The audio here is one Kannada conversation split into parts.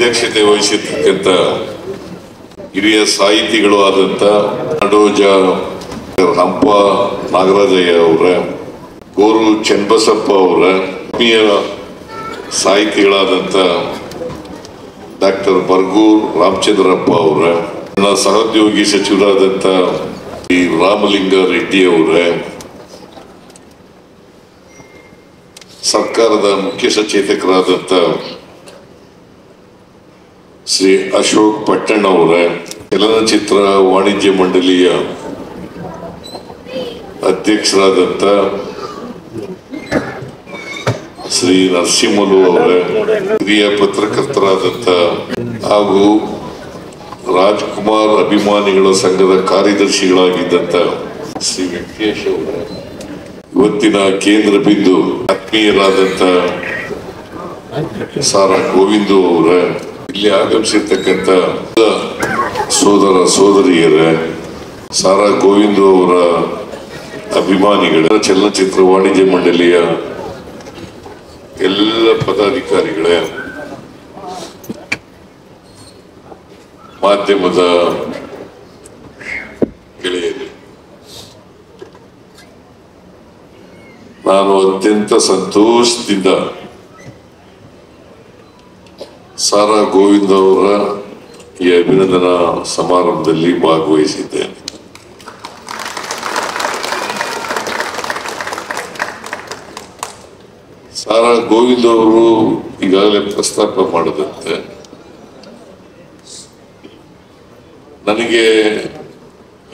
ಅಧ್ಯಕ್ಷತೆ ವಹಿಸಿರ್ತಕ್ಕಂಥ ಹಿರಿಯ ಸಾಹಿತಿಗಳು ಆದಂಥ ನಾಡೋಜ ಹಂಪ ನಾಗರಾಜಯ್ಯ ಅವರ, ಗೋರು ಚನ್ನಬಸಪ್ಪ ಅವರ, ಆತ್ಮೀಯ ಸಾಹಿತಿಗಳಾದಂಥ ಡಾಕ್ಟರ್ ಬರ್ಗೂರ್ ರಾಮಚಂದ್ರಪ್ಪ ಅವರ, ನನ್ನ ಸಹೋದ್ಯೋಗಿ ಸಚಿವರಾದಂಥ ಶ್ರೀ ರಾಮಲಿಂಗ ರೆಡ್ಡಿ ಅವರ, ಸರ್ಕಾರದ ಮುಖ್ಯ ಸಚೇತಕರಾದಂಥ ಶ್ರೀ ಅಶೋಕ್ ಪಟ್ಟಣ ಅವರ, ಚಲನಚಿತ್ರ ವಾಣಿಜ್ಯ ಮಂಡಳಿಯ ಅಧ್ಯಕ್ಷರಾದಂಥ ಶ್ರೀ ನರಸಿಂಹಲು ಅವರ, ಹಿರಿಯ ಪತ್ರಕರ್ತರಾದಂಥ ಹಾಗೂ ರಾಜ್ಕುಮಾರ್ ಅಭಿಮಾನಿಗಳ ಸಂಘದ ಕಾರ್ಯದರ್ಶಿಗಳಾಗಿದ್ದಂಥ ಶ್ರೀ ವೆಂಕಟೇಶ್ ಅವರ, ಇವತ್ತಿನ ಕೇಂದ್ರ ಬಿಂದು ಆತ್ಮೀಯರಾದಂಥ ಸಾರಾ ಗೋವಿಂದು ಅವರ, ಇಲ್ಲಿ ಆಗಮಿಸಿರ್ತಕ್ಕಂಥ ಸೋದರ ಸೋದರಿಯರ, ಸಾರಾ ಗೋವಿಂದು ಅವರ ಅಭಿಮಾನಿಗಳ, ಚಲನಚಿತ್ರ ವಾಣಿಜ್ಯ ಮಂಡಳಿಯ ಎಲ್ಲ ಪದಾಧಿಕಾರಿಗಳೇ, ಮಾಧ್ಯಮದ ಗೆಳೆಯರು, ನಾನು ಅತ್ಯಂತ ಸಂತೋಷದಿಂದ ಸಾರಾ ಗೋವಿಂದ ಅವರ ಈ ಅಭಿನಂದನಾ ಸಮಾರಂಭದಲ್ಲಿ ಭಾಗವಹಿಸಿದ್ದೇನೆ. ಸಾರಾ ಗೋವಿಂದ ಅವರು ಈಗಾಗಲೇ ಪ್ರಸ್ತಾಪ ಮಾಡದಂತೆ ನನಗೆ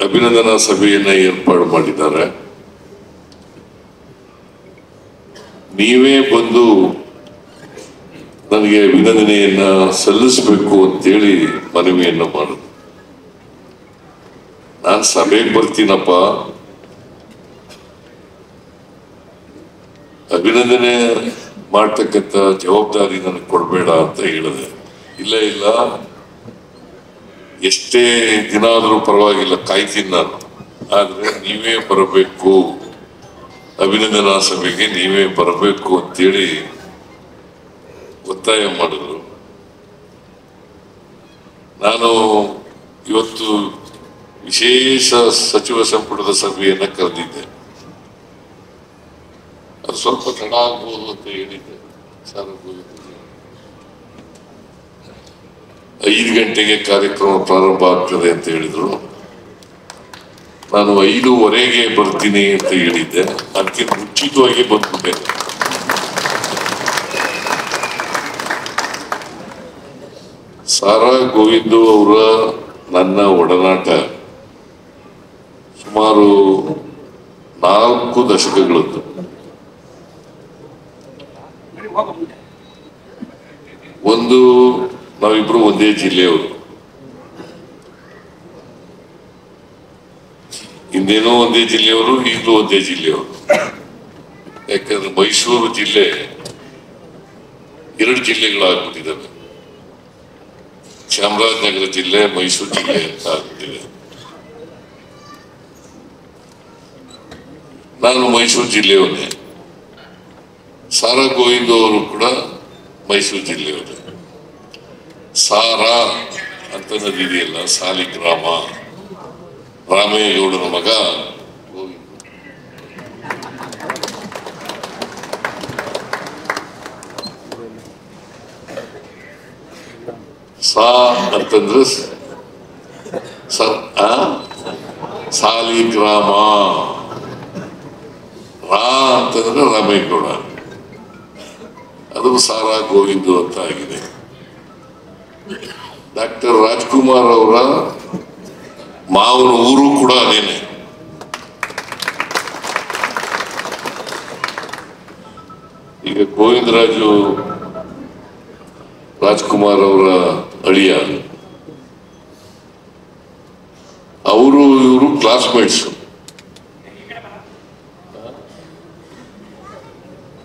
ಅಭಿನಂದನಾ ಸಭೆಯನ್ನ ಏರ್ಪಾಡು ಮಾಡಿದ್ದಾರೆ. ನೀವೇ ಬಂದು ನನಗೆ ಅಭಿನಂದನೆಯನ್ನ ಸಲ್ಲಿಸಬೇಕು ಅಂತೇಳಿ ಮನವಿಯನ್ನ ಮಾಡುದು. ನಾನು ಸಭೆಗೆ ಬರ್ತೀನಪ್ಪ, ಅಭಿನಂದನೆ ಮಾಡ್ತಕ್ಕಂಥ ಜವಾಬ್ದಾರಿ ನನಗೆ ಕೊಡಬೇಡ ಅಂತ ಹೇಳಿದೆ. ಇಲ್ಲ ಇಲ್ಲ, ಎಷ್ಟೇ ದಿನ ಆದ್ರೂ ಪರವಾಗಿಲ್ಲ, ಕಾಯ್ತೀನಿ ನಾನು, ಆದ್ರೆ ನೀವೇ ಬರಬೇಕು, ಅಭಿನಂದನಾ ಸಭೆಗೆ ನೀವೇ ಬರಬೇಕು ಅಂತೇಳಿ ಒತ್ತಾಯ ಮಾಡಿದ್ರು. ನಾನು ಇವತ್ತು ವಿಶೇಷ ಸಚಿವ ಸಂಪುಟದ ಸಭೆಯನ್ನ ಕರೆದಿದ್ದೆ. ಅದು ಸ್ವಲ್ಪ ತಡ ಆಗ್ಬೋದು ಅಂತ ಹೇಳಿದ್ದೆ. 5 ಗಂಟೆಗೆ ಕಾರ್ಯಕ್ರಮ ಪ್ರಾರಂಭ ಆಗ್ತದೆ ಅಂತ ಹೇಳಿದ್ರು. ನಾನು 5:15 ಬರ್ತೀನಿ ಅಂತ ಹೇಳಿದ್ದೆ. ಅದಕ್ಕೆ ಮುಂಚಿತವಾಗಿ ಬಂದ್ಬಿಟ್ಟೆ. ಸಾರಾ ಗೋವಿಂದು ಅವರ ನನ್ನ ಒಡನಾಟ ಸುಮಾರು 4 ದಶಕಗಳದ್ದು. ಒಂದು, ನಾವಿಬ್ರು ಒಂದೇ ಜಿಲ್ಲೆಯವರು, ಹಿಂದೇನೋ ಒಂದೇ ಜಿಲ್ಲೆಯವರು, ಈಗಲೂ ಒಂದೇ ಜಿಲ್ಲೆಯವರು. ಯಾಕಂದ್ರೆ ಮೈಸೂರು ಜಿಲ್ಲೆ 2 ಜಿಲ್ಲೆಗಳಾಗ್ಬಿಟ್ಟಿದ್ದಾವೆ. ಚಾಮರಾಜನಗರ ಜಿಲ್ಲೆ, ಮೈಸೂರು ಜಿಲ್ಲೆ ಅಂತ ಆಗ್ಬಿಟ್ಟಿದೆ. ನಾನು ಮೈಸೂರು ಜಿಲ್ಲೆಯವನ್ನೇ. ಸಾರಾ ಗೋವಿಂದ ಅವರು ಕೂಡ ಮೈಸೂರು ಜಿಲ್ಲೆಯವರೇ. ಸಾರಾ ಅಂತನ್ನೋದಿದೆಯಲ್ಲ, ಸಾಲಿಗ್ರಾಮ, ರಾಮೇಗೌಡನ ಮಗ ಗೋವಿಂದ. ಸಾ ಅಂತಂದ್ರೆ ಸಾಲಿಗ್ರಾಮ, ರಾ ಅಂತಂದ್ರೆ ರಾಮೇಗೌಡ, ಅದು ಸಾರಾ ಗೋವಿಂದು ಅಂತ ಆಗಿದೆ. ಡಾಕ್ಟರ್ ರಾಜ್ಕುಮಾರ್ ಅವರ ಮಾವನ ಊರು ಕೂಡ ಅದೇನೆ. ಈಗ ಗೋವಿಂದರಾಜು ರಾಜ್ಕುಮಾರ್ ಅವರ ಅಳಿಯ, ಅವರು ಇವರು ಕ್ಲಾಸ್ಮೇಟ್ಸ್.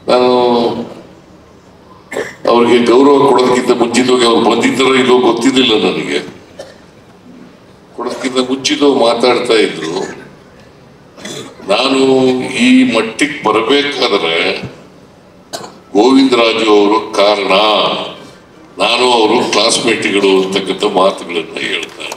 ನಾನು ಅವ್ರಿಗೆ ಗೌರವ ಕೊಡೋದಕ್ಕಿಂತ ಮುಂಚಿತವಾಗಿ ಅವ್ರು ಬಂದಿದ್ದಾರೋ ಇಲ್ಲೋ ಗೊತ್ತಿದ್ದಿಲ್ಲ ನನಗೆ. ಕೊಡೋದಕ್ಕಿಂತ ಮುಂಚಿತವಾಗಿ ಮಾತಾಡ್ತಾ ಇದ್ರು. ನಾನು ಈ ಮಟ್ಟಿಗೆ ಬರಬೇಕಾದ್ರೆ ಗೋವಿಂದರಾಜು ಅವರು ಕಾರಣ ನಾನು ಅವರು ಕ್ಲಾಸ್ಮೇಟ್ಗಳು ಅಂತಕ್ಕಂಥ ಮಾತುಗಳನ್ನ ಹೇಳ್ತಾರೆ.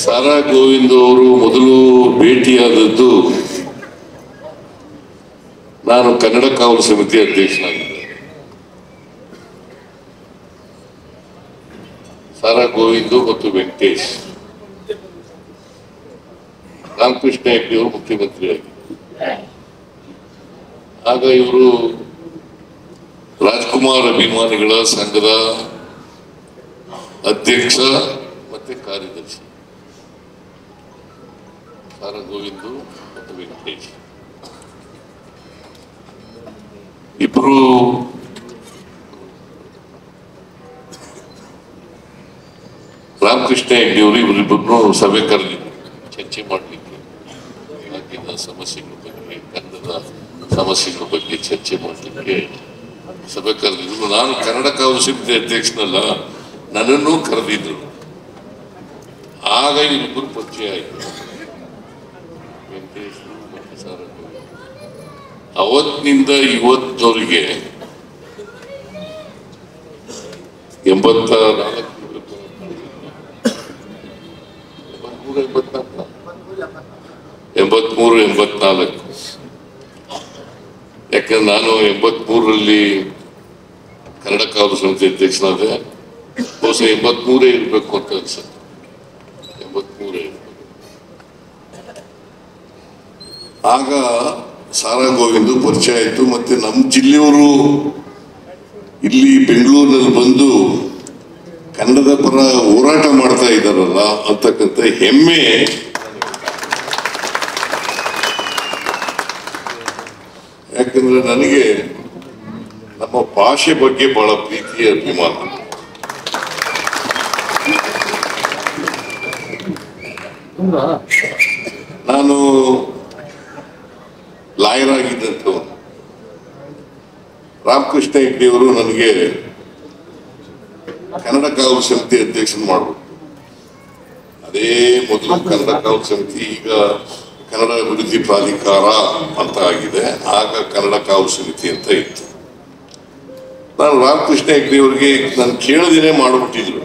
ಸಾರಾ ಗೋವಿಂದ್ ಅವರು ಮೊದಲು ಭೇಟಿಯಾದದ್ದು ನಾನು ಕನ್ನಡ ಕಾವಲು ಸಮಿತಿ ಅಧ್ಯಕ್ಷನಾಗಿದ್ದೆ. ಸಾರಾ ಗೋವಿಂದ್ ಮತ್ತು ವೆಂಕಟೇಶ್, ರಾಮಕೃಷ್ಣ ಹೆಗ್ಡೆ ಅವರು ಮುಖ್ಯಮಂತ್ರಿಯಾಗಿದ್ದರು. ಆಗ ಇವರು ರಾಜ್ಕುಮಾರ್ ಅಭಿಮಾನಿಗಳ ಸಂಘದ ಅಧ್ಯಕ್ಷ ಮತ್ತೆ ಕಾರ್ಯದರ್ಶಿ. ಸಾರಾ ಗೋವಿಂದ್ ಮತ್ತು ವೆಂಕಟೇಶ್ ಇಬ್ಬರು ರಾಮಕೃಷ್ಣ ಹೆಗ್ಡೆ ಅವರು ಇವರಿಬ್ಬರನ್ನು ಸಭೆ ಕರೆದಿದ್ರು ಚರ್ಚೆ ಮಾಡಲಿಕ್ಕೆ, ಆಗಿನ ಸಮಸ್ಯೆಗಳ ಬಗ್ಗೆ, ಕನ್ನಡದ ಸಮಸ್ಯೆಗಳ ಬಗ್ಗೆ ಚರ್ಚೆ ಮಾಡಲಿಕ್ಕೆ ಸಭೆ ಕರೆದಿದ್ರು. ನಾನು ಕನ್ನಡ ಕಾವಲು ಸಮಿತಿ ಅಧ್ಯಕ್ಷನಲ್ಲ, ನನ್ನನ್ನು ಕರೆದಿದ್ರು. ಆಗ ಇವರಿಬ್ಬರು ಪರಿಚಯ ಆಯಿತು, ವೆಂಕಟೇಶ್ ಮತ್ತು ಸಾರಾ ಗೋವಿಂದ್. ಅವತ್ತಿನಿಂದ ಇವತ್ತವರೆಗೆ 83-84 ಯಾಕಂದ್ರೆ ನಾನು 83ರಲ್ಲಿ ಕನ್ನಡ ಕಾವಲು ಸಮಿತಿ ಅಧ್ಯಕ್ಷನಾದೆ. ಬಹುಶಃ 83 ಇರಬೇಕು ಅಂತ ಅನ್ಸುತ್ತೆ, 83 ಇರಬೇಕು. ಆಗ ಸಾರಾ ಗೋವಿಂದ್ ಪರಿಚಯ ಆಯಿತು. ಮತ್ತೆ ನಮ್ಮ ಜಿಲ್ಲೆಯವರು ಇಲ್ಲಿ ಬೆಂಗಳೂರಿನಲ್ಲಿ ಬಂದು ಕನ್ನಡದ ಪರ ಹೋರಾಟ ಮಾಡ್ತಾ ಇದ್ದಾರಲ್ಲ ಅಂತಕ್ಕಂಥ ಹೆಮ್ಮೆ ಯಾಕಂದ್ರೆ ನನಗೆ ನಮ್ಮ ಭಾಷೆ ಬಗ್ಗೆ ಬಹಳ ಪ್ರೀತಿ ಅಭಿಮಾನ. ನಾನು ಲಾಯರ್ ಆಗಿದ್ದಂಥವನು. ರಾಮಕೃಷ್ಣ ಹೆಗ್ಡೆ ಅವರು ನನಗೆ ಕನ್ನಡ ಕಾವಲು ಸಮಿತಿ ಅಧ್ಯಕ್ಷನ ಮಾಡ್ಬಿಟ್ಟು, ಅದೇ ಮೊದಲು ಕನ್ನಡ ಕಾವಲು ಸಮಿತಿ, ಈಗ ಕನ್ನಡ ಅಭಿವೃದ್ಧಿ ಪ್ರಾಧಿಕಾರ ಅಂತ ಆಗಿದೆ. ಆಗ ಕನ್ನಡ ಕಾವಲು ಸಮಿತಿ ಅಂತ ಇತ್ತು. ನಾನು ರಾಮಕೃಷ್ಣ ಹೆಗ್ಡೆ ಅವ್ರಿಗೆ ನಾನು ಕೇಳದೇನೆ ಮಾಡಿಬಿಟ್ಟಿದ್ರು.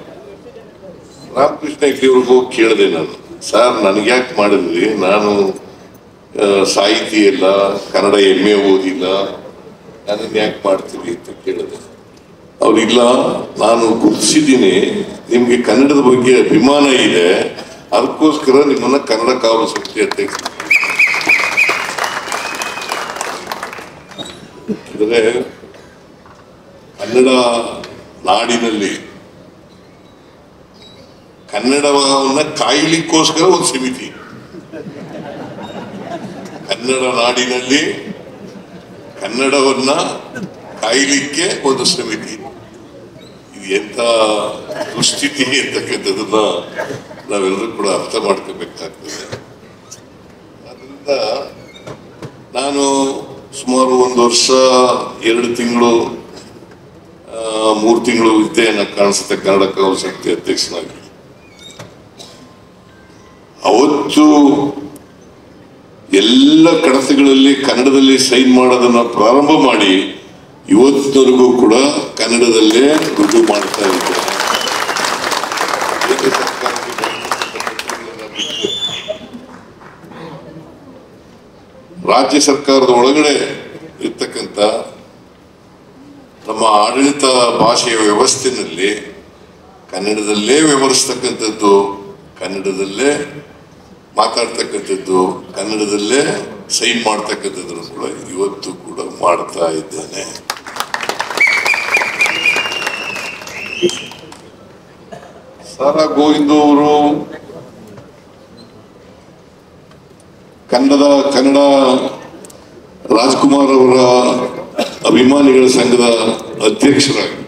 ರಾಮಕೃಷ್ಣ ಹೆಗ್ಡೆ ಅವ್ರಿಗೂ ಕೇಳಿದೆ ನಾನು, ಸರ್ ನನಗೆ ಯಾಕೆ ಮಾಡಿದ್ರಿ, ನಾನು ಸಾಹಿತಿ ಎಲ್ಲ, ಕನ್ನಡ MA ಓದಿಲ್ಲ, ಅದನ್ನ ಯಾಕೆ ಮಾಡ್ತೀವಿ ಅಂತ ಕೇಳಿದೆ. ಅವ್ರಿಲ್ಲ, ನಾನು ಗುರುತಿಸಿದ್ದೀನಿ, ನಿಮ್ಗೆ ಕನ್ನಡದ ಬಗ್ಗೆ ಅಭಿಮಾನ ಇದೆ, ಅದಕ್ಕೋಸ್ಕರ ನಿಮ್ಮನ್ನ ಕನ್ನಡ ಕಾವಲು ಸಮಿತಿ ಅಧ್ಯಕ್ಷ. ಅಂದ್ರೆ ಕನ್ನಡ ನಾಡಿನಲ್ಲಿ ಕನ್ನಡವನ್ನ ಕಾಯ್ಲಿಕ್ಕೋಸ್ಕರ ಒಂದು ಸಮಿತಿ, ಕನ್ನಡ ನಾಡಿನಲ್ಲಿ ಕನ್ನಡವನ್ನ ಕಾಯ್ಲಿಕ್ಕೆ ಒಂದು ಸಮಿತಿ. ಇದು ಎಂತ ದುಸ್ಥಿತಿ ಅಂತಕ್ಕಂಥದನ್ನ ನಾವೆಲ್ಲರೂ ಕೂಡ ಅರ್ಥ ಮಾಡ್ಕೋಬೇಕಾಗ್ತದೆ. ಅದರಿಂದ ನಾನು ಸುಮಾರು 1 ವರ್ಷ 2 ತಿಂಗಳು 3 ತಿಂಗಳು ಇದ್ದೆ ಕಾಣಿಸುತ್ತೆ ಕನ್ನಡ ಕಾವಲು ಸಮಿತಿ ಅಧ್ಯಕ್ಷನಾಗಿ. ಅವತ್ತು ಎಲ್ಲ ಕಡತಗಳಲ್ಲಿ ಕನ್ನಡದಲ್ಲಿ ಸೈನ್ ಮಾಡೋದನ್ನ ಪ್ರಾರಂಭ ಮಾಡಿ ಇವತ್ತಿನವರೆಗೂ ಕೂಡ ಕನ್ನಡದಲ್ಲೇ ರುಜು ಮಾಡ್ತಾ ಇದ್ದಾರೆ. ರಾಜ್ಯ ಸರ್ಕಾರದ ಒಳಗಡೆ ಇರ್ತಕ್ಕಂಥ ನಮ್ಮ ಆಡಳಿತ ಭಾಷೆಯ ವ್ಯವಸ್ಥೆಯಲ್ಲಿ ಕನ್ನಡದಲ್ಲೇ ವ್ಯವಹರಿಸ್ತಕ್ಕಂಥದ್ದು, ಕನ್ನಡದಲ್ಲೇ ಮಾತಾಡ್ತಕ್ಕಂಥದ್ದು, ಕನ್ನಡದಲ್ಲೇ ಸೈನ್ ಮಾಡ್ತಕ್ಕಂಥದ್ದನ್ನು ಕೂಡ ಇವತ್ತು ಕೂಡ ಮಾಡ್ತಾ ಇದ್ದೇನೆ. ಸಾರಾ ಗೋವಿಂದ್ ಅವರು ಕನ್ನಡ ರಾಜ್ಕುಮಾರ್ ಅವರ ಅಭಿಮಾನಿಗಳ ಸಂಘದ ಅಧ್ಯಕ್ಷರಾಗಿ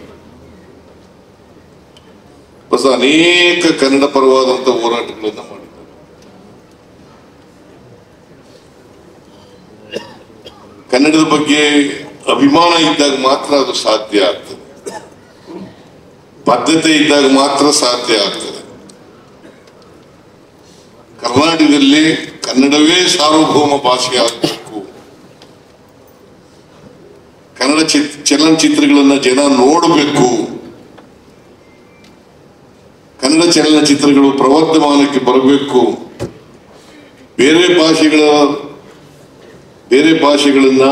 ಹೊಸ ಅನೇಕ ಕನ್ನಡ ಪರವಾದಂತ ಹೋರಾಟಗಳನ್ನು ಮಾಡಿದ್ದಾರೆ. ಕನ್ನಡದ ಬಗ್ಗೆ ಅಭಿಮಾನ ಇದ್ದಾಗ ಮಾತ್ರ ಅದು ಸಾಧ್ಯ ಆಗ್ತದೆ, ಬದ್ಧತೆ ಇದ್ದಾಗ ಮಾತ್ರ ಸಾಧ್ಯ ಆಗ್ತದೆ. ಕರ್ನಾಟಕದಲ್ಲಿ ಕನ್ನಡವೇ ಸಾರ್ವಭೌಮ ಭಾಷೆ ಆಗಬೇಕು, ಕನ್ನಡ ಚಲನಚಿತ್ರಗಳನ್ನ ಜನ ನೋಡಬೇಕು, ಕನ್ನಡ ಚಲನಚಿತ್ರಗಳು ಪ್ರವರ್ಧಮಾನಕ್ಕೆ ಬರಬೇಕು, ಬೇರೆ ಭಾಷೆಗಳನ್ನ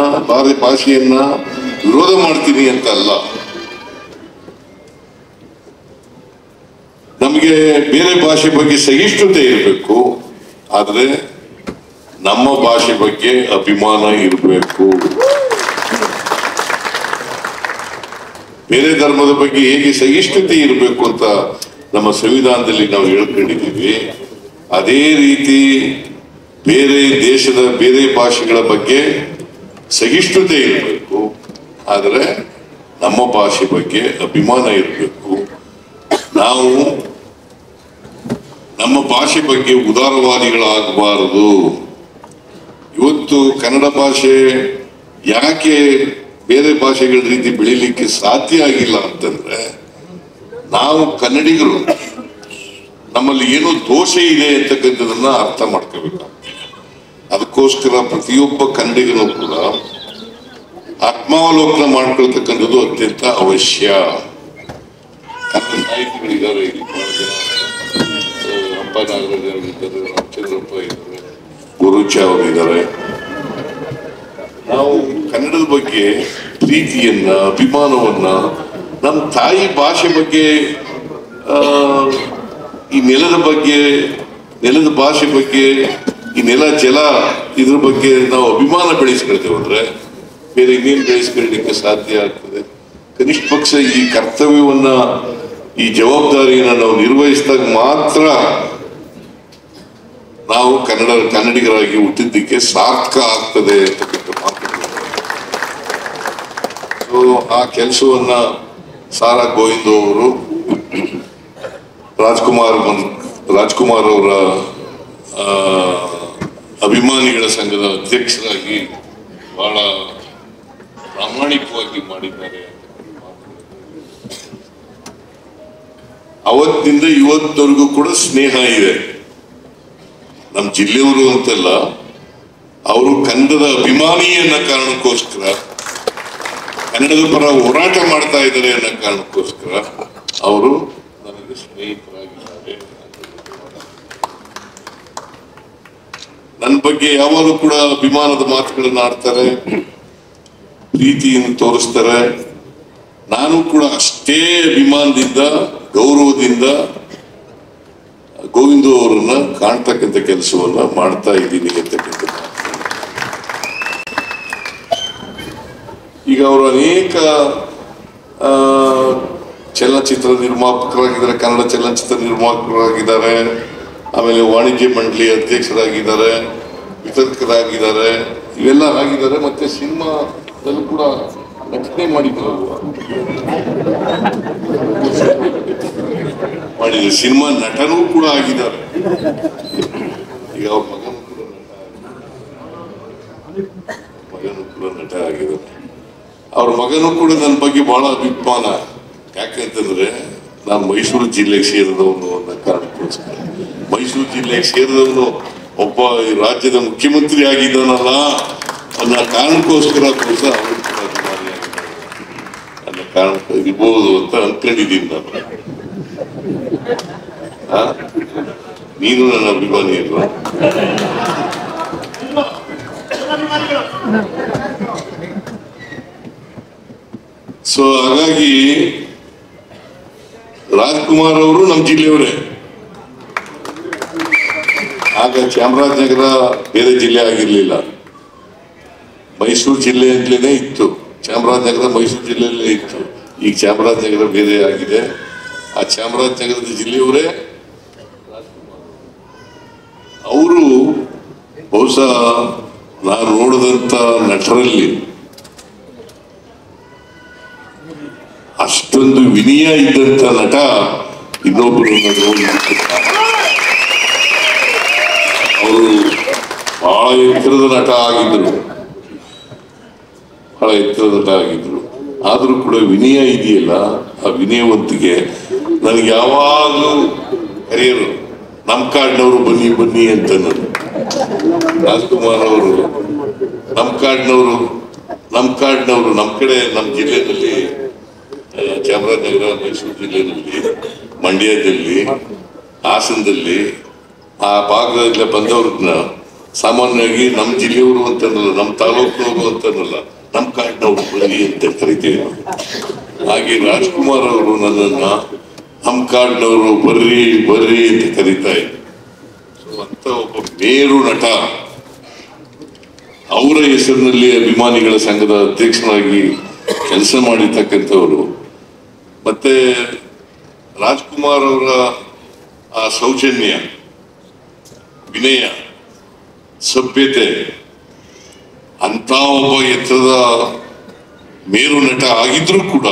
ಭಾಷೆಯನ್ನ ವಿರೋಧ ಮಾಡ್ತೀನಿ ಅಂತ ಅಲ್ಲ. ನಮಗೆ ಬೇರೆ ಭಾಷೆ ಬಗ್ಗೆ ಸಹಿಷ್ಣುತೆ ಇರಬೇಕು, ಆದ್ರೆ ನಮ್ಮ ಭಾಷೆ ಬಗ್ಗೆ ಅಭಿಮಾನ ಇರಬೇಕು. ಬೇರೆ ಧರ್ಮದ ಬಗ್ಗೆ ಹೇಗೆ ಸಹಿಷ್ಣುತೆ ಇರಬೇಕು ಅಂತ ನಮ್ಮ ಸಂವಿಧಾನದಲ್ಲಿ ನಾವು ಹೇಳ್ಕೊಂಡಿದ್ದೀವಿ, ಅದೇ ರೀತಿ ಬೇರೆ ದೇಶದ ಬೇರೆ ಭಾಷೆಗಳ ಬಗ್ಗೆ ಸಹಿಷ್ಣುತೆ ಇರಬೇಕು, ಆದರೆ ನಮ್ಮ ಭಾಷೆ ಬಗ್ಗೆ ಅಭಿಮಾನ ಇರಬೇಕು. ನಾವು ನಮ್ಮ ಭಾಷೆ ಬಗ್ಗೆ ಉದಾರವಾದಿಗಳಾಗಬಾರದು. ಇವತ್ತು ಕನ್ನಡ ಭಾಷೆ ಯಾಕೆ ಬೇರೆ ಭಾಷೆಗಳ ರೀತಿ ಬೆಳಿಲಿಕ್ಕೆ ಸಾಧ್ಯ ಆಗಿಲ್ಲ ಅಂತಂದ್ರೆ, ನಾವು ಕನ್ನಡಿಗರು ನಮ್ಮಲ್ಲಿ ಏನೋ ದೋಷ ಇದೆ ಅಂತಕ್ಕಂಥದನ್ನ ಅರ್ಥ ಮಾಡ್ಕೋಬೇಕಾಗ್ತದೆ. ಅದಕ್ಕೋಸ್ಕರ ಪ್ರತಿಯೊಬ್ಬ ಕನ್ನಡಿಗರು ಕೂಡ ಆತ್ಮಾವಲೋಕನ ಮಾಡ್ಕೊಳ್ತಕ್ಕಂಥದ್ದು ಅತ್ಯಂತ ಅವಶ್ಯ. ಕನ್ನಡ ಸಾಹಿತಿಗಳಿದ್ದಾರೆ, ಇಲ್ಲಿ ಬಹಳ ಜನ, ಹಂಪ ನಾಗರಾಜ್ ಅವರಿದ್ದಾರೆ, ರಾಮಚಂದ್ರಪ್ಪ ಇದ್ದಾರೆ, ಗುರುಚ ಅವರಿದ್ದಾರೆ. ನಾವು ಕನ್ನಡದ ಬಗ್ಗೆ ಪ್ರೀತಿಯನ್ನ, ಅಭಿಮಾನವನ್ನ, ನಮ್ಮ ತಾಯಿ ಭಾಷೆ ಬಗ್ಗೆ, ಈ ನೆಲದ ಬಗ್ಗೆ, ನೆಲದ ಭಾಷೆ ಬಗ್ಗೆ, ಈ ನೆಲ ಜಲ ಇದ್ರ ಬಗ್ಗೆ ನಾವು ಅಭಿಮಾನ ಬೆಳೆಸ್ಕೊಳ್ತೇವೆ ಅಂದ್ರೆ ಬೇರೆ ಇನ್ನೇನು ಬೆಳೆಸ್ಕೊಳ್ಳಿಕ್ಕೆ ಸಾಧ್ಯ ಆಗ್ತದೆ? ಕನಿಷ್ಠ ಪಕ್ಷ ಈ ಕರ್ತವ್ಯವನ್ನ, ಈ ಜವಾಬ್ದಾರಿಯನ್ನ ನಾವು ನಿರ್ವಹಿಸಿದಾಗ ಮಾತ್ರ ನಾವು ಕನ್ನಡಿಗರಾಗಿ ಹುಟ್ಟಿದ್ದಕ್ಕೆ ಸಾರ್ಥಕ ಆಗ್ತದೆ ಅಂತಕ್ಕಂಥ ಮಾತುಗಳು. ಸೊ ಆ ಕೆಲಸವನ್ನ ಸಾರಾ ಗೋವಿಂದ ಅವರು, ರಾಜ್ಕುಮಾರ್ ಅವರ ಅಭಿಮಾನಿಗಳ ಸಂಘದ ಅಧ್ಯಕ್ಷರಾಗಿ ಬಹಳ ಪ್ರಾಮಾಣಿಕವಾಗಿ ಮಾಡಿದ್ದಾರೆ. ಅವತ್ತಿನಿಂದ ಇವತ್ತವರೆಗೂ ಕೂಡ ಸ್ನೇಹ ಇದೆ. ನಮ್ಮ ಜಿಲ್ಲೆಯವರು ಅಂತಲ್ಲ, ಅವರು ಕನ್ನಡದ ಅಭಿಮಾನಿ ಅನ್ನೋ ಕಾರಣಕ್ಕೋಸ್ಕರ, ಕನ್ನಡದ ಪರ ಹೋರಾಟ ಮಾಡ್ತಾ ಇದ್ದಾರೆ ಅನ್ನೋ ಕಾರಣಕ್ಕೋಸ್ಕರ ಅವರು ನನಗೆ ಸ್ನೇಹಿತರಾಗಿದ್ದಾರೆ. ನನ್ನ ಬಗ್ಗೆ ಯಾವಾಗಲೂ ಕೂಡ ಅಭಿಮಾನದ ಮಾತುಗಳನ್ನ ಆಡ್ತಾರೆ, ಪ್ರೀತಿಯನ್ನು ತೋರಿಸ್ತಾರೆ. ನಾನು ಕೂಡ ಅಷ್ಟೇ ಅಭಿಮಾನದಿಂದ, ಗೌರವದಿಂದ ಗೋವಿಂದ ಅವರನ್ನ ಕಾಣ್ತಕ್ಕಂಥ ಕೆಲಸವನ್ನ ಮಾಡ್ತಾ ಇದ್ದೀನಿ ಅಂತಕ್ಕಂಥ. ಈಗ ಅವರು ಅನೇಕ ಚಲನಚಿತ್ರ ನಿರ್ಮಾಪಕರಾಗಿದ್ದಾರೆ, ಕನ್ನಡ ಚಲನಚಿತ್ರ ನಿರ್ಮಾಪಕರಾಗಿದ್ದಾರೆ, ಆಮೇಲೆ ವಾಣಿಜ್ಯ ಮಂಡಳಿ ಅಧ್ಯಕ್ಷರಾಗಿದ್ದಾರೆ, ವಿತರಕರಾಗಿದ್ದಾರೆ, ಇವೆಲ್ಲ ಆಗಿದ್ದಾರೆ. ಮತ್ತೆ ಸಿನಿಮಾದಲ್ಲೂ ಕೂಡ ನಟನೆ ಮಾಡಿದ್ರು, ಸಿನಿಮಾ ನಟನೂ ಕೂಡ ಆಗಿದ್ದಾರೆ. ಈಗ ಅವ್ರ ಮಗನೂ ಕೂಡ ನಟ ಆಗಿದ್ದಾರೆ. ಅವ್ರ ಮಗನೂ ಕೂಡ ನನ್ನ ಬಗ್ಗೆ ಬಹಳ ಅಭಿಮಾನ. ಯಾಕಂತಂದ್ರೆ ನಾನು ಮೈಸೂರು ಜಿಲ್ಲೆಗೆ ಸೇರಿದವನು ಅನ್ನೋ ಕಾರಣಕ್ಕೋಸ್ಕರ, ಮೈಸೂರು ಜಿಲ್ಲೆಗೆ ಸೇರಿದವನು ಒಬ್ಬ ಈ ರಾಜ್ಯದ ಮುಖ್ಯಮಂತ್ರಿ ಆಗಿದ್ದಾನಲ್ಲ ಅನ್ನೋ ಕಾರಣಕ್ಕೋಸ್ಕರ ಕೂಡ ಅವರು ಕೂಡ ಅಭಿಮಾನಿ ಆಗಿದ್ದಾರೆ ಅನ್ನೋ ಕಾರಣ ಇರ್ಬೋದು ಅಂತ ಅನ್ಕೊಂಡಿದ್ದೀನಿ ನಾನು. ನೀನು ನನ್ನ ಅಭಿಮಾನಿ ಇಲ್ವಾ? ಸೊ ಹಾಗಾಗಿ ರಾಜ್ಕುಮಾರ್ ಅವರು ನಮ್ಮ ಜಿಲ್ಲೆಯವರೇ. ಆಗ ಚಾಮರಾಜನಗರ ಬೇರೆ ಜಿಲ್ಲೆ ಆಗಿರ್ಲಿಲ್ಲ, ಮೈಸೂರು ಜಿಲ್ಲೆ ಅಂತಲೇ ಇತ್ತು. ಚಾಮರಾಜನಗರ ಮೈಸೂರು ಜಿಲ್ಲೆಯಲ್ಲೇ ಇತ್ತು. ಈಗ ಚಾಮರಾಜನಗರ ಬೇರೆ ಆಗಿದೆ. ಆ ಚಾಮರಾಜನಗರದ ಜಿಲ್ಲೆಯವರೇ ಅವರು. ಬಹುಶಃ ನಾನು ನೋಡಿದಂತ ನಟರಲ್ಲಿ ಅಷ್ಟೊಂದು ವಿನಯ ಇದ್ದಂತ ನಟ ಇನ್ನೊಬ್ಬರು ಅವರು ಬಹಳ ಎತ್ತರದ ನಟ ಆಗಿದ್ರು. ಬಹಳ ಎತ್ತರದಲ್ಲಾಗಿದ್ರು. ಆದರೂ ಕೂಡ ವಿನಯ ಇದೆಯಲ್ಲ, ಆ ವಿನಯವಂತಿಗೆ ನನಗೆ ಯಾವಾಗಲೂ ಕರೆಯರು, ನಮ್ಮ ಕಾಡಿನವರು ಬನ್ನಿ ಬನ್ನಿ ಅಂತ. ನಾನು ರಾಜ್ಕುಮಾರ್ ಅವರು ನಮ್ಮ ಕಾಡಿನವರು ನಮ್ಮ ಕಡೆ, ನಮ್ಮ ಜಿಲ್ಲೆಯಲ್ಲಿ ಚಾಮರಾಜನಗರ, ಮೈಸೂರು ಜಿಲ್ಲೆಯಲ್ಲಿ, ಮಂಡ್ಯದಲ್ಲಿ, ಹಾಸನದಲ್ಲಿ ಆ ಭಾಗದಿಂದ ಬಂದವ್ರನ್ನ ಸಾಮಾನ್ಯವಾಗಿ ನಮ್ಮ ಜಿಲ್ಲೆಯವರು ಅಂತನಲ್ಲ, ನಮ್ಮ ತಾಲೂಕಿನವರು ಅಂತನಲ್ಲ, ನಮ್ಮ ಕಾಡಿನವರು ಬನ್ನಿ ಅಂತ ಕರಿತೀವಿ ನಾವು. ಹಾಗೆ ರಾಜ್ಕುಮಾರ್ ಅವರು ನನ್ನನ್ನ ನಮ್ಮ ಕಾಡಿನವರು ಬರ್ರಿ ಬರ್ರಿ ಅಂತ ಕರೀತಾ ಇದ್ರು. ಸೊ ಅಂತ ಒಬ್ಬ ಮೇರು ನಟ, ಅವರ ಹೆಸರಿನಲ್ಲಿ ಅಭಿಮಾನಿಗಳ ಸಂಘದ ಅಧ್ಯಕ್ಷನಾಗಿ ಕೆಲಸ ಮಾಡಿರ್ತಕ್ಕಂಥವರು. ಮತ್ತೆ ರಾಜ್ಕುಮಾರ್ ಅವರ ಆ ಸೌಜನ್ಯ, ವಿನಯ, ಸಭ್ಯತೆ, ಅಂತ ಒಬ್ಬ ಎತ್ತರದ ಮೇರು ನಟ ಆಗಿದ್ರೂ ಕೂಡ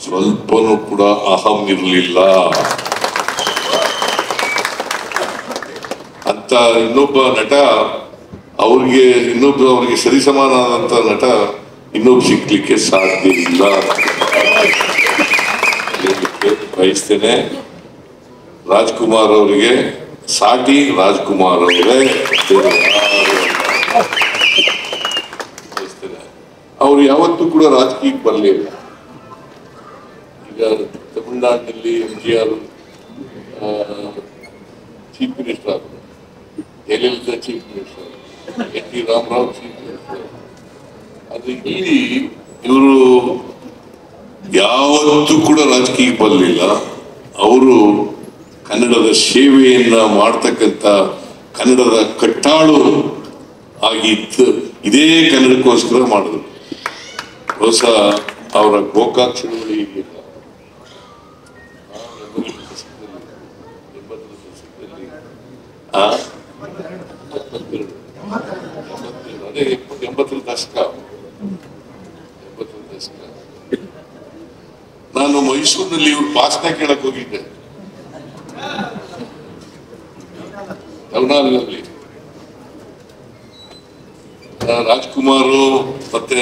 ಸ್ವಲ್ಪನೂ ಕೂಡ ಅಹಂ ಇರಲಿಲ್ಲ ಅಂತ. ಇನ್ನೊಬ್ಬ ನಟ ಅವ್ರಿಗೆ ಸರಿಸಮಾನವಾದಂತ ನಟ ಇನ್ನೊಬ್ಬ ಸಿಗ್ಲಿಕ್ಕೆ ಸಾಧ್ಯ ಇಲ್ಲ ಬಯಸ್ತೇನೆ. ರಾಜ್ಕುಮಾರ್ ಅವರಿಗೆ ಸಾಟಿ ರಾಜ್ಕುಮಾರ್ ಅವರೇ. ಅವ್ರು ಯಾವತ್ತೂ ಕೂಡ ರಾಜಕೀಯಕ್ಕೆ ಬರಲಿಲ್ಲ. ಈಗ ತಮಿಳುನಾಡಿನಲ್ಲಿ MGR ಚೀಫ್ ಮಿನಿಸ್ಟರ್ ಆದರು, Jayalalitha chief minister, NT Rama Rao chief minister. ಆದ್ರೆ ಇಲ್ಲಿ ಇವರು ಯಾವತ್ತೂ ಕೂಡ ರಾಜಕೀಯಕ್ಕೆ ಬರಲಿಲ್ಲ. ಅವರು ಕನ್ನಡದ ಸೇವೆಯನ್ನ ಮಾಡ್ತಕ್ಕಂಥ ಕನ್ನಡದ ಕಟ್ಟಾಳು ಆಗಿತ್ತು. ಇದೇ ಕನ್ನಡಕ್ಕೋಸ್ಕರ ಮಾಡಿದ್ರು. ಹೊಸ ಅವರ ಗೋಕಾಕ್ ಚಳವಳಿ ಇದೆಯಲ್ಲ, ಅದೇ 80ರ ದಶಕ. ನಾನು ಮೈಸೂರಿನಲ್ಲಿ ಇವ್ರ ಭಾಷಣ ಕೇಳಕ್ ಹೋಗಿದ್ದೆ, ನವನಾಲ್ನಲ್ಲಿ. ರಾಜ್ಕುಮಾರ್ ಮತ್ತೆ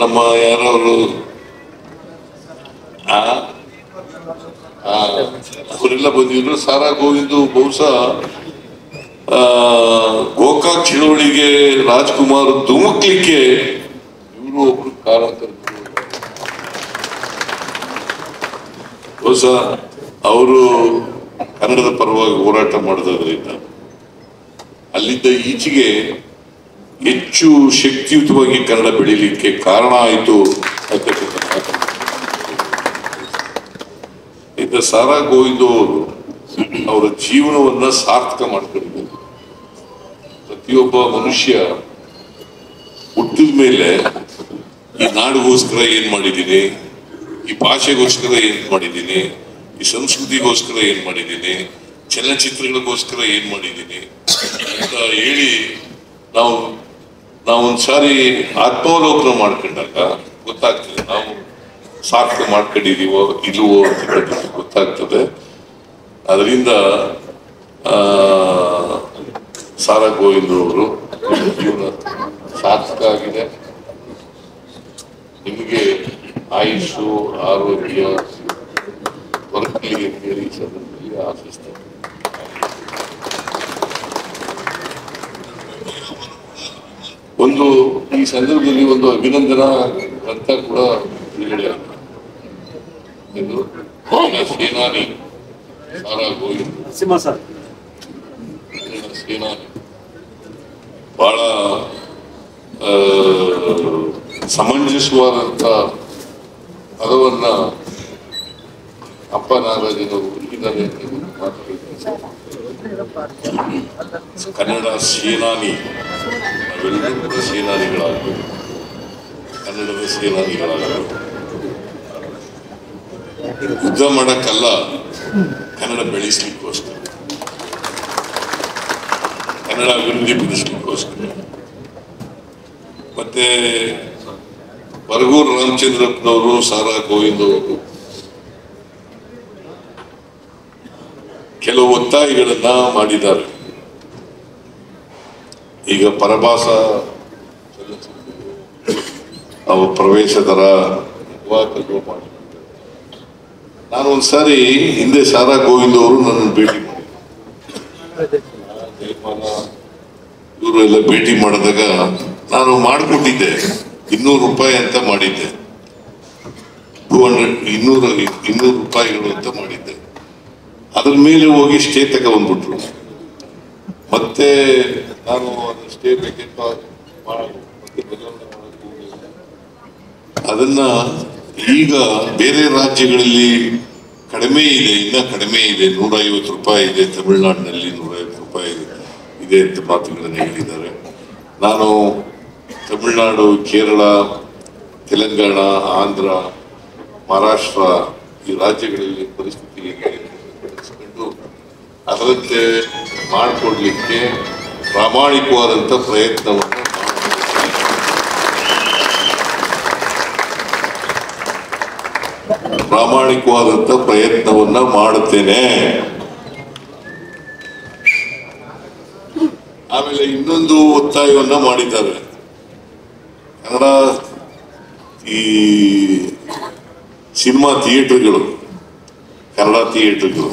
ನಮ್ಮ ಯಾರವರು ಅವರೆಲ್ಲ ಬಂದಿದ್ರು. ಸಾರಾ ಗೋವಿಂದು ಬಹುಶಃ ಗೋಕಾಕ್ ಚಳವಳಿಗೆ ರಾಜ್ಕುಮಾರ್ ಧುಮುಕ್ಲಿಕ್ಕೆ ಇವರು ಒಬ್ರು ಕಾರಣಕರ್ತರು. ಬಹುಶಃ ಅವರು ಕನ್ನಡದ ಪರವಾಗಿ ಹೋರಾಟ ಮಾಡೋದ್ರಿಂದ ಅಲ್ಲಿದ್ದ ಈಚೆಗೆ ಹೆಚ್ಚು ಶಕ್ತಿಯುತವಾಗಿ ಕನ್ನಡ ಬೆಳೀಲಿಕ್ಕೆ ಕಾರಣ ಆಯಿತು ಅಂತಕ್ಕಂಥ. ಇದ್ದ ಸಾರಾ ಗೋವಿಂದು ಅವರು ಅವರ ಜೀವನವನ್ನ ಸಾರ್ಥಕ ಮಾಡ್ಕೊಂಡಿದ್ದಾರೆ. ಪ್ರತಿಯೊಬ್ಬ ಮನುಷ್ಯ ಹುಟ್ಟಿದ ಮೇಲೆ ಈ ನಾಡಿಗೋಸ್ಕರ ಏನ್ ಮಾಡಿದ್ದೀನಿ, ಈ ಭಾಷೆಗೋಸ್ಕರ ಏನ್ ಮಾಡಿದ್ದೀನಿ, ಈ ಸಂಸ್ಕೃತಿಗೋಸ್ಕರ ಏನ್ ಮಾಡಿದ್ದೀನಿ, ಚಲನಚಿತ್ರಗಳಿಗೋಸ್ಕರ ಏನ್ ಮಾಡಿದ್ದೀನಿ ಅಂತ ಹೇಳಿ ನಾವು ಒಂದ್ಸಾರಿ ಆತ್ಮಾವಲೋಕನ ಮಾಡ್ಕೊಂಡಾಗ ಗೊತ್ತಾಗ್ತದೆ ನಾವು ಸಾರ್ಥಕ ಮಾಡ್ಕೊಂಡಿದೀವೋ ಇಲ್ವೋ ಅಂತ ಗೊತ್ತಾಗ್ತದೆ. ಅದರಿಂದ ಸಾರಾ ಗೋವಿಂದ್ ಅವರು ಜೀವನ ಸಾರ್ಥಕ ಆಗಿದೆ. ನಿಮಗೆ ಆಯುಷು ಆರೋಗ್ಯ ದೊರಕಲಿ ಅಂತ ಹೇಳಿ ಸಂದರ್ಭದಲ್ಲಿ ಆಶಿಸ್ತೇನೆ. ಈ ಸಂದರ್ಭದಲ್ಲಿ ಒಂದು ಅಭಿನಂದನಾ ಗ್ರಂಥ ಕೂಡ ಬಿಡುಗಡೆ ಆಗಿದೆ. ಇದು ಸೇನಾನಿ ಸಾರಾ ಗೋವಿಂದ್ ಸೇನಾನಿ ಬಹಳ ಸಮಂಜಸವಾದಂತ ಪದವನ್ನ ಅಪ್ಪ ನಾಗರಾಜನವರು ಹುಡುಕಿದ್ದಾರೆ. ಕನ್ನಡ ಸೇನಾನಿ, ನಾವೆಲ್ಲರೂ ಕೂಡ ಸೇನಾನಿಗಳಾಗಬೇಕು, ಕನ್ನಡದ ಸೇನಾನಿಗಳಾಗಬೇಕು. ಯುದ್ಧ ಮಾಡಕ್ಕಲ್ಲ, ಕನ್ನಡ ಬೆಳೆಸಲಿಕ್ಕೋಸ್ಕರ, ಕನ್ನಡ ಅಭಿವೃದ್ಧಿ ಪಡಿಸಲಿಕ್ಕೋಸ್ಕರ. ಮತ್ತೆ ಬರಗೂರು ರಾಮಚಂದ್ರಪ್ಪನವರು, ಸಾರಾ ಗೋವಿಂದ್ ಅವರು ಕೆಲವು ಒತ್ತಾಯಗಳನ್ನ ಮಾಡಿದ್ದಾರೆ. ಈಗ ಪರಭಾಷಾ ಅವ ಪ್ರವೇಶ ದರ ಮಾಡಿ. ನಾನು ಒಂದ್ಸಾರಿ ಹಿಂದೆ ಸಾರಾ ಗೋವಿಂದ್ ಅವರು ನನ್ನನ್ನು ಭೇಟಿ ಮಾಡಿದ್ರು, ಇವರು ಎಲ್ಲ ಭೇಟಿ ಮಾಡಿದಾಗ ನಾನು ಮಾಡಿಕೊಟ್ಟಿದ್ದೆ, 200 ರೂಪಾಯಿ ಅಂತ ಮಾಡಿದ್ದೆ, 200 ರೂಪಾಯಿಗಳು ಅಂತ ಮಾಡಿದ್ದೆ. ಅದ್ರ ಮೇಲೆ ಹೋಗಿ ಸ್ಟೇ ತಗೊಂಡ್ಬಿಟ್ರು. ಮತ್ತೆ ನಾನು ಸ್ಟೇ ಅದನ್ನ ಈಗ ಬೇರೆ ರಾಜ್ಯಗಳಲ್ಲಿ ಕಡಿಮೆ ಇದೆ, ಇನ್ನ ಕಡಿಮೆ ಇದೆ, 150 ರೂಪಾಯಿ ಇದೆ, ತಮಿಳುನಾಡಿನಲ್ಲಿ 150 ರೂಪಾಯಿ ಇದೆ ಅಂತ ಮಾತುಗಳನ್ನು ಹೇಳಿದ್ದಾರೆ. ನಾನು ತಮಿಳುನಾಡು, ಕೇರಳ, ತೆಲಂಗಾಣ, ಆಂಧ್ರ, ಮಹಾರಾಷ್ಟ್ರ ಈ ರಾಜ್ಯಗಳಲ್ಲಿ ಪರಿಸ್ಥಿತಿ ಗಮನಿಸಿಕೊಂಡು ಅದರಂತೆ ಮಾಡಿಕೊಡ್ಲಿಕ್ಕೆ ಪ್ರಾಮಾಣಿಕವಾದಂಥ ಪ್ರಯತ್ನವನ್ನು ಮಾಡುತ್ತೇನೆ. ಆಮೇಲೆ ಇನ್ನೊಂದು ಒತ್ತಾಯವನ್ನ ಮಾಡಿದ್ದಾರೆ. ಕನ್ನಡ ಈ ಸಿನಿಮಾ ಥಿಯೇಟರ್ಗಳು, ಕನ್ನಡ ಥಿಯೇಟರ್ಗಳು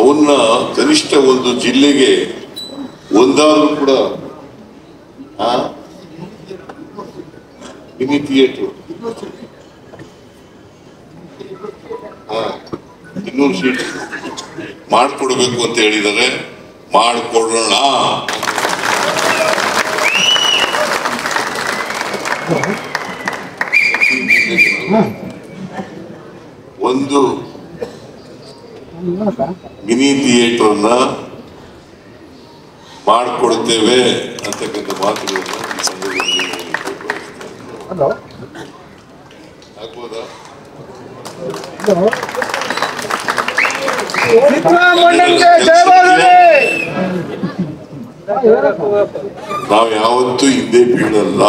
ಅವನ್ನ ಕನಿಷ್ಠ ಒಂದು ಜಿಲ್ಲೆಗೆ ಒಂದಾದ್ರೂ ಕೂಡ ಮಿನಿ ಥಿಯೇಟರ್ 200 ಸೀಟ್ ಮಾಡಿಕೊಡ್ಬೇಕು ಅಂತ ಹೇಳಿದ್ದಾರೆ. ಮಾಡಿಕೊಡೋಣ. ಒಂದು ಮಿನಿ ಥಿಯೇಟರ್ನ ಮಾಡಿಕೊಡ್ತೇವೆ ಅಂತಕ್ಕಂಥ ಮಾತುಗಳನ್ನು ಈ ಸಂದರ್ಭದಲ್ಲಿ ಆಗ್ಬೋದಾ? ನಾವು ಯಾವತ್ತೂ ಹಿಂದೆ ಬೀಳಲ್ಲ.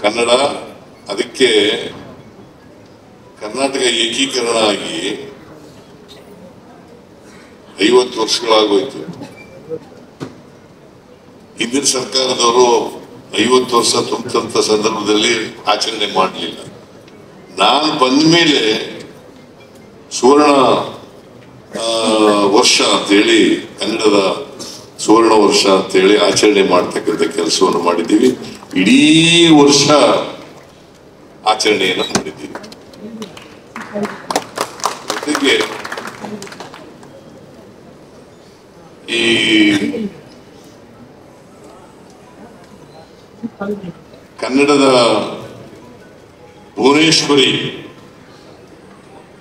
ಕನ್ನಡ ಅದಕ್ಕೆ ಕರ್ನಾಟಕ ಏಕೀಕರಣ ಆಗಿ 50 ವರ್ಷಗಳಾಗೋಯ್ತು. ಹಿಂದಿನ ಸರ್ಕಾರದವರು 50 ವರ್ಷ ತುಂಬಂತ ಸಂದರ್ಭದಲ್ಲಿ ಆಚರಣೆ ಮಾಡಲಿಲ್ಲ. ನಾನು ಬಂದ ಮೇಲೆ ಸುವರ್ಣ ವರ್ಷ ಅಂತೇಳಿ, ಕನ್ನಡದ ಸುವರ್ಣ ವರ್ಷ ಅಂತೇಳಿ ಆಚರಣೆ ಮಾಡ್ತಕ್ಕಂಥ ಕೆಲಸವನ್ನು ಮಾಡಿದ್ದೀವಿ. ಇಡೀ ವರ್ಷ ಆಚರಣೆಯನ್ನು ಮಾಡಿದ್ದೀವಿ. ಜೊತೆಗೆ ಈ ಕನ್ನಡದ ಭುವನೇಶ್ವರಿ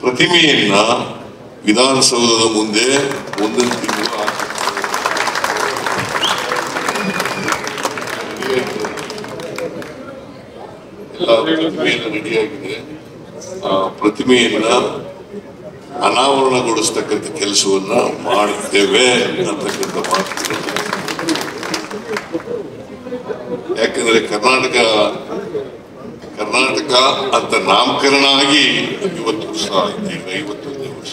ಪ್ರತಿಮೆಯನ್ನ ವಿಧಾನಸೌಧದ ಮುಂದೆ ಒಂದೊಂದು ತಿಂಗಳು ಎಲ್ಲ ಪ್ರತಿಮೆಯನ್ನು ರೆಡಿಯಾಗಿದೆ. ಪ್ರತಿಮೆಯನ್ನ ಅನಾವರಣಗೊಳಿಸ್ತಕ್ಕಂಥ ಕೆಲಸವನ್ನ ಮಾಡುತ್ತೇವೆ ಅಂತಕ್ಕಂಥ ಮಾತು. ಯಾಕಂದ್ರೆ ಕರ್ನಾಟಕ ಅಂತ ನಾಮಕರಣ ಆಗಿ 50 ವರ್ಷ ಆಯ್ತು. ಈಗ 51ನೇ ವರ್ಷ.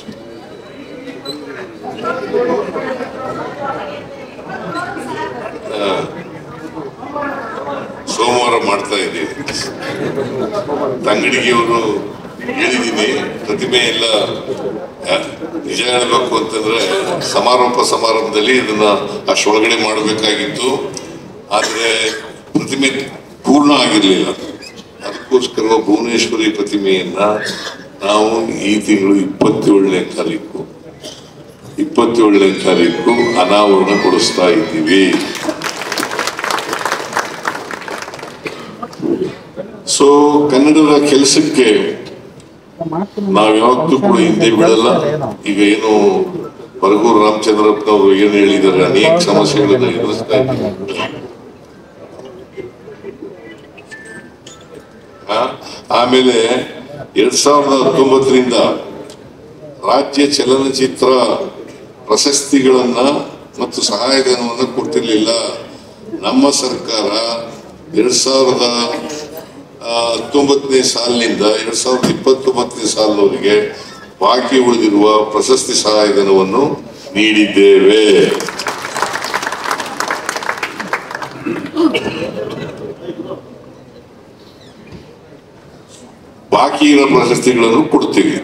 ಸೋಮವಾರ ಮಾಡ್ತಾ ಇದ್ದೀವಿ. ತಂಗಡಿಗೆಯವರು ಹೇಳಿದ್ದೀನಿ, ಪ್ರತಿಮೆ ಎಲ್ಲ ನಿಜ ಹೇಳಬೇಕು ಅಂತಂದ್ರೆ ಸಮಾರಂಭದಲ್ಲಿ ಇದನ್ನ ಅಷ್ಟೊಳಗಡೆ ಮಾಡಬೇಕಾಗಿತ್ತು. ಆದ್ರೆ ಪ್ರತಿಮೆ ಪೂರ್ಣ ಆಗಿರ್ಲಿಲ್ಲ. ಅದಕ್ಕೋಸ್ಕರ ಭುವನೇಶ್ವರಿ ಪ್ರತಿಮೆಯನ್ನ ನಾವು ಈ ತಿಂಗಳು 27ನೇ ತಾರೀಕು ಅನಾವರಣಗೊಳಿಸ್ತಾ ಇದ್ದೀವಿ. ಸೊ ಕನ್ನಡದ ಕೆಲಸಕ್ಕೆ ನಾವ್ ಯಾವತ್ತೂ ಕೂಡ ಹಿಂದೆ ಬಿಡಲ್ಲ. ಈಗ ಏನು ಬರಗೂರು ರಾಮಚಂದ್ರಪ್ಪನವರು ಏನು ಹೇಳಿದ್ದಾರೆ, ಅನೇಕ ಸಮಸ್ಯೆಗಳನ್ನ ಎದುರಿಸ್ತಾ ಇದ್ದೀವಿ. ಆಮೇಲೆ 2019ರಿಂದ ರಾಜ್ಯ ಚಲನಚಿತ್ರ ಪ್ರಶಸ್ತಿಗಳನ್ನ ಮತ್ತು ಸಹಾಯಧನವನ್ನು ಕೊಡ್ತಿರ್ಲಿಲ್ಲ. ನಮ್ಮ ಸರ್ಕಾರ 2019ನೇ ಸಾಲಿನಿಂದ 2029ನೇ ಸಾಲಿನವರೆಗೆ ಬಾಕಿ ಉಳಿದಿರುವ ಪ್ರಶಸ್ತಿ ಸಹಾಯಧನವನ್ನು ನೀಡಿದ್ದೇವೆ. ಬಾಕಿ ಇರೋ ಪ್ರಶಸ್ತಿಗಳನ್ನು ಕೊಡ್ತೀವಿ.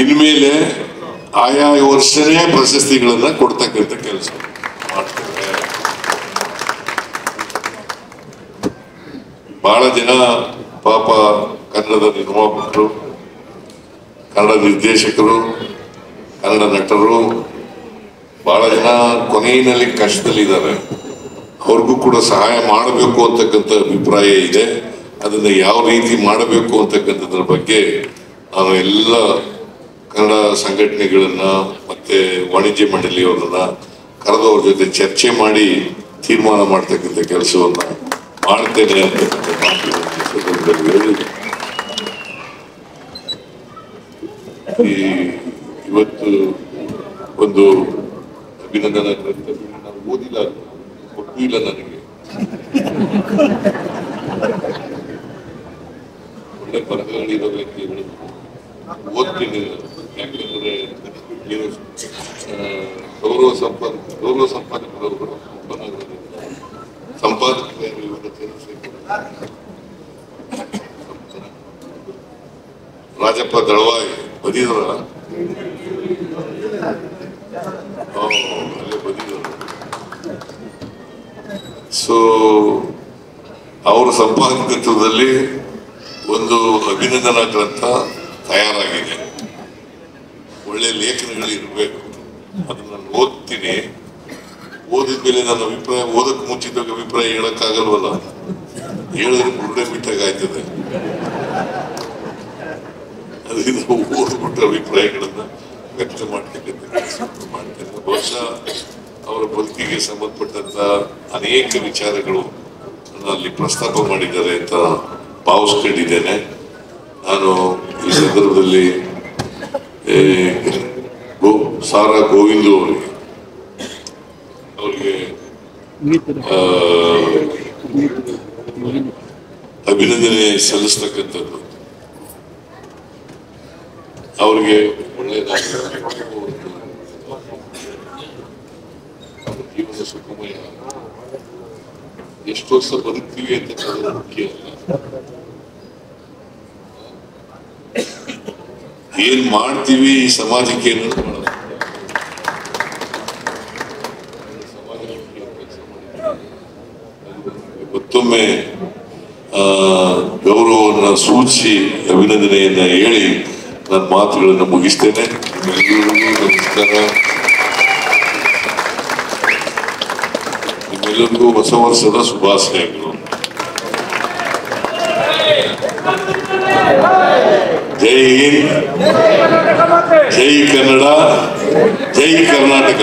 ಇನ್ಮೇಲೆ ಆಯಾ ವರ್ಷನೇ ಪ್ರಶಸ್ತಿಗಳನ್ನ ಕೊಡ್ತಕ್ಕಂಥ ಕೆಲಸ ಮಾಡ್ತೇವೆ. ಬಹಳ ಜನ ಪಾಪ ಕನ್ನಡದ ನಿರ್ಮಾಪಕರು, ಕನ್ನಡ ನಿರ್ದೇಶಕರು, ಕನ್ನಡ ನಟರು ಬಹಳ ಜನ ಕೊನೆಯಲ್ಲಿ ಕಷ್ಟದಲ್ಲಿದ್ದಾರೆ. ಅವ್ರಿಗೂ ಕೂಡ ಸಹಾಯ ಮಾಡಬೇಕು ಅಂತಕ್ಕಂಥ ಅಭಿಪ್ರಾಯ ಇದೆ. ಅದನ್ನ ಯಾವ ರೀತಿ ಮಾಡಬೇಕು ಅಂತಕ್ಕಂಥದ್ರ ಬಗ್ಗೆ ನಾನು ಎಲ್ಲ ಕನ್ನಡ ಸಂಘಟನೆಗಳನ್ನ ಮತ್ತೆ ವಾಣಿಜ್ಯ ಮಂಡಳಿಯವರನ್ನ ಕರೆದು ಅವ್ರ ಜೊತೆ ಚರ್ಚೆ ಮಾಡಿ ತೀರ್ಮಾನ ಮಾಡ್ತಕ್ಕಂಥ ಕೆಲಸವನ್ನ ಮಾಡ್ತೇನೆ ಅಂತಕ್ಕಂಥ ಮಾತುಗಳನ್ನು ಹೇಳಿ ಇವತ್ತು ಒಂದು ಅಭಿನಂದನಾ ಗ್ರಂಥ ನಾನು ಓದಿಲ್ಲ, ಕೊಟ್ಟೂ ಇಲ್ಲ ನನಗೆ. ಒಳ್ಳೆ ಬರಹಗಳಿರೋ ವ್ಯಕ್ತಿಗಳು ಓದ್ತೀನಿ. ಯಾಕಂದ್ರೆ ನೀವು ಗೌರವ ಸಂಪಾದಕರವರು ಸಂಪಾದಕರು ರಾಜಪ್ಪ ದಳವಾಯಿ ಬದಿದ್ರ ಅಲ್ಲೇ ಬದಿದ್ರು. ಸೊ ಅವರ ಸಂಪಾದಕತ್ವದಲ್ಲಿ ಒಂದು ಅಭಿನಂದನಾ ಗ್ರಂಥ ತಯಾರಾಗಿದೆ. ಒಳ್ಳೆ ಲೇಖನಗಳು ಇರಬೇಕು. ಅದನ್ನ ನಾನು ಓದ್ತೀನಿ. ಓದಿದ್ಮೇಲೆ ನನ್ನ ಅಭಿಪ್ರಾಯ ಓದಕ್ಕೆ ಮುಂಚಿತ ಅಭಿಪ್ರಾಯ ಹೇಳಕ್ಕಾಗಲ್ವಲ್ಲ, ಹೇಳಿದ್ರೆ ಬುರುಡೆ ಬಿಟ್ಟಾಗ ಆಯ್ತದೆ. ಅದರಿಂದ ಓದ್ಬಿಟ್ಟು ಅಭಿಪ್ರಾಯಗಳನ್ನ ವ್ಯಕ್ತ ಮಾಡ್ತಕ್ಕಂಥ ಕೆಲಸ ಮಾಡ್ತೇನೆ. ಬಹುಶಃ ಅವರ ಬದುಕಿಗೆ ಸಂಬಂಧಪಟ್ಟಂತ ಅನೇಕ ವಿಚಾರಗಳು ಅಲ್ಲಿ ಪ್ರಸ್ತಾಪ ಮಾಡಿದ್ದಾರೆ ಅಂತ ಭಾವಿಸ್ಕೊಂಡಿದ್ದೇನೆ. ನಾನು ಈ ಸಂದರ್ಭದಲ್ಲಿ ಸಾರಾ ಗೋವಿಂದು ಅವರಿಗೆ ಅಭಿನಂದನೆ ಸಲ್ಲಿಸ್ತಕ್ಕಂಥದ್ದು. ಅವ್ರಿಗೆ ಒಳ್ಳೆಯದಾಗಿ ಜೀವನ ಸುಖಮಯ. ಎಷ್ಟು ವರ್ಷ ಬದುಕ್ತೀವಿ ಅಂತ ಮುಖ್ಯ ಅಲ್ಲ, ಏನ್ ಮಾಡ್ತೀವಿ ಈ ಸಮಾಜಕ್ಕೆ ಅನ್ನೋದು ಮಾಡೋದು. ಮತ್ತೊಮ್ಮೆ ಗೌರವವನ್ನು ಸೂಚಿಸಿ ಅಭಿನಂದನೆಯನ್ನ ಹೇಳಿ ನನ್ನ ಮಾತುಗಳನ್ನು ಮುಗಿಸ್ತೇನೆ. ನಮಸ್ಕಾರ. ನಿಮ್ಮೆಲ್ಲರಿಗೂ ಹೊಸ ವರ್ಷದ ಶುಭಾಶಯಗಳು. ಜೈ ಹಿಂದ್, ಜೈ ಕನ್ನಡ, ಜೈ ಕರ್ನಾಟಕ.